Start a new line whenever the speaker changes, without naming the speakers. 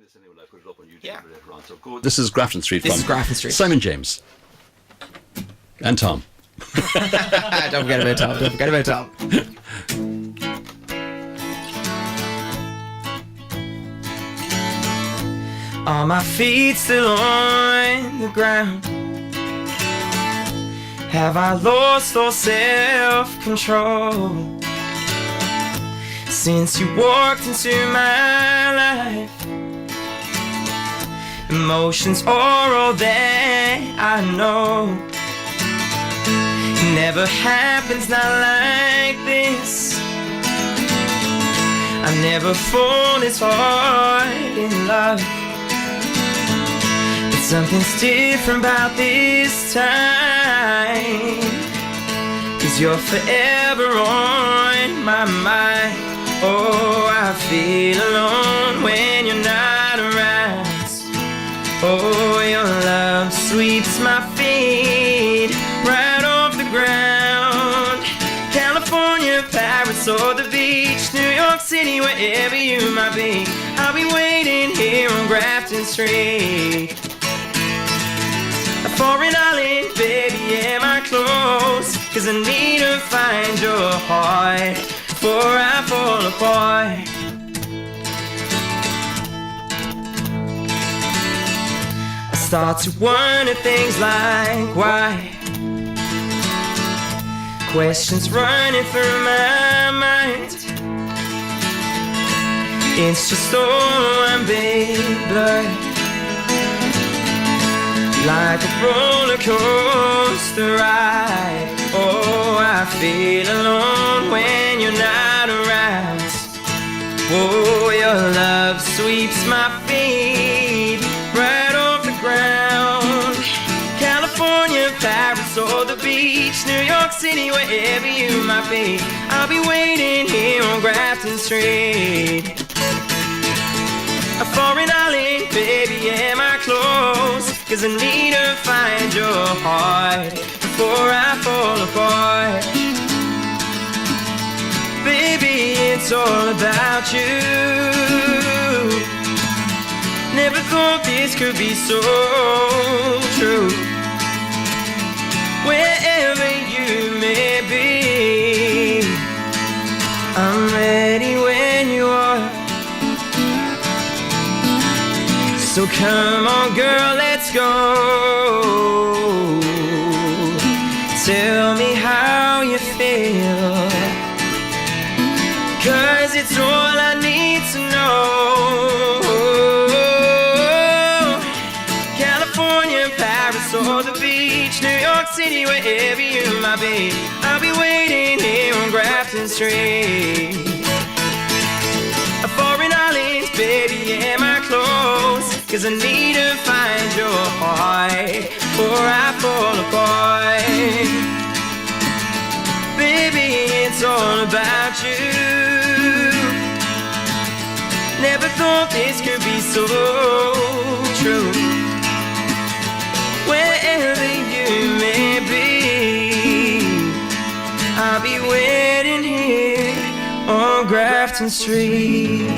this anyway. I put it up on YouTube
Yeah.
later on. So go.
This is Grafton Street.
This
from
is Grafton Street.
Simon James and Tom.
Don't forget about Tom. Don't forget about Tom. Are my feet still on the ground? Have I lost all self-control? Since you walked into my life, emotions are all that I know. It never happens not like this. I never fall this hard in love. But something's different about this time, 'cause you're forever on my mind. Oh, I feel alone when you're not around. Oh, your love sweeps my feet right off the ground. California, Paris, or the beach, New York City, wherever you might be, I'll be waiting here on Grafton Street. A foreign island, baby, am I close? 'Cause I need to find your heart before I fall apart. I start to wonder things like why. Questions running through my mind. It's just all one big blur, like a roller coaster ride. Oh, I feel alone when you're not around. Oh, your love sweeps my feet right off the ground. California, Paris, or the beach, New York City, wherever you might be, I'll be waiting here on Grafton Street. A foreign island, baby, am I close? 'Cause I need to find your heart before I fall apart. Baby, it's all about you. Never thought this could be so true. Wherever you may be, I'm ready when you are. So come on, girl, let's go. Tell me how you feel, 'cause it's all I need to know. California, Paris, or the beach, New York City, wherever you might be, I'll be waiting here on Grafton Street. A foreign island, baby, am I close? 'Cause I need to find your heart before I fall apart. Baby, it's all about you. Never thought this could be so true. Wherever you may be, I'll be waiting here on Grafton Street.